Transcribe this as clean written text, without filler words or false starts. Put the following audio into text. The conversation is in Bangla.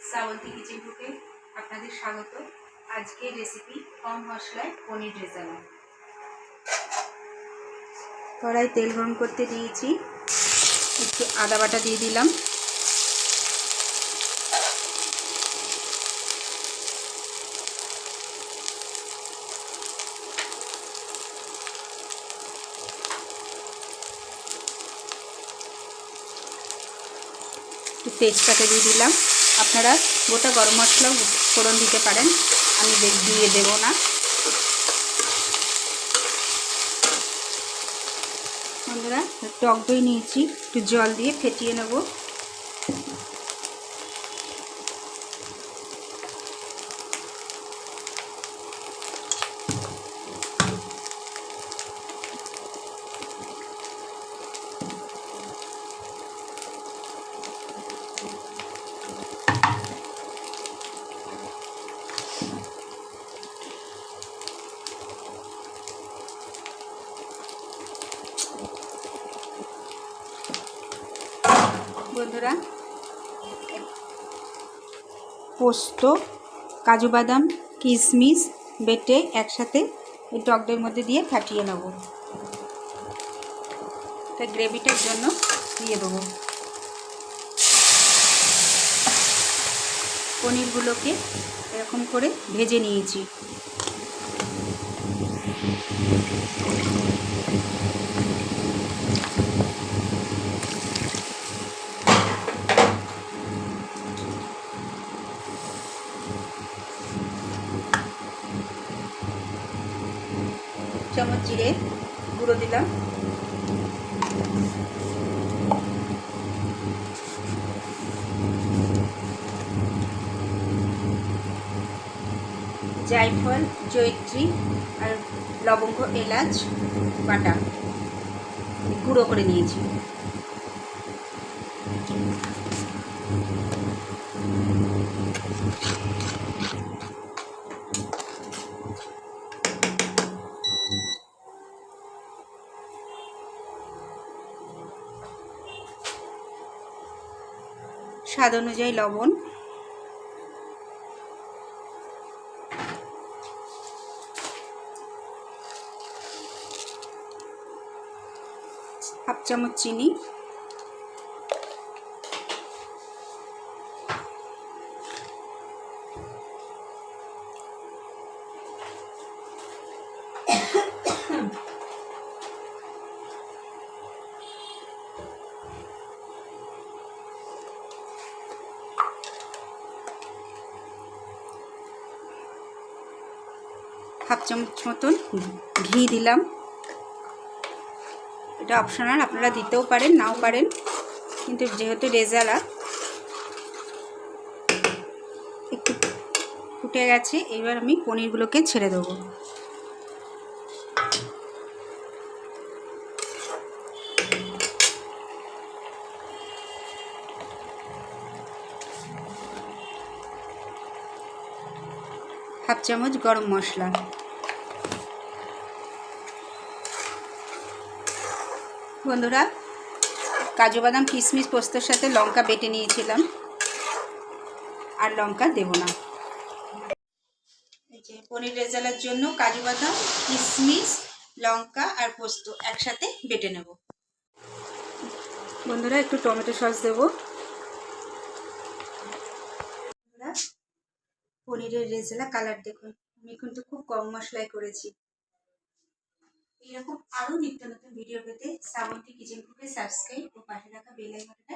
শ্রাবন্তী কিচেন কুকে আপনাদের স্বাগত। আজকের রেসিপি কম মশলায় পনির রেজালা। কড়াই তেল গরম করতে দিয়েছি, একটু আদা বাটা দিয়ে দিলাম, একটু তেজপাতা দিয়ে দিলাম। আপনারা গোটা গরম মশলাও ফোড়ন দিতে পারেন, আমি দিয়ে দেব না। বন্ধুরা, টক দই নিয়েছি, একটু জল দিয়ে ফেটিয়ে নেব। বন্ধুরা, পোস্ত, কাজু বাদাম, কিশমিশ বেটে একসাথে এই টক দইয়ের মধ্যে দিয়ে ফাটিয়ে নেব। এটা গ্রেভিটার জন্য দিয়ে দেবো। পনিরগুলোকে এরকম করে ভেজে নিয়েছি। চামচ জিরে গুঁড়ো দিলাম, জায়ফল, জয়িত্রী আর লবঙ্গ, এলাচ বাটা গুঁড়ো করে নিয়েছি। স্বাদ অনুযায়ী লবণ, হাফ চামচ চিনি, হাফ চামচ মতন ঘি দিলাম। এটা অপশনাল, আপনারা দিতেও পারেন নাও পারেন, কিন্তু যেহেতু রেজালা একটু ফুটে গেছে, এবার আমি পনিরগুলোকে ছেড়ে দেবো। হাফ চামচ গরম মশলা। বন্ধুরা, কাজু বাদাম, কিশমিশ, পোস্তর সাথে লঙ্কা বেটে নিয়েছিলাম, আর লঙ্কা দেব না। এই যে পনির রেজালার জন্য কাজু বাদাম, কিশমিশ, লঙ্কা আর পোস্ত একসাথে বেটে নেব। বন্ধুরা, একটু টমেটো সস দেব। পনিরের রেজালা কালার দেখুন। আমি কিন্তু খুব কম মশলায় করেছি। এরকম আরো নিত্য নতুন ভিডিও পেতে শ্রাবন্তী কিচেন কুকে সাবস্ক্রাইব ও পাশে রাখা বেল আইকনটা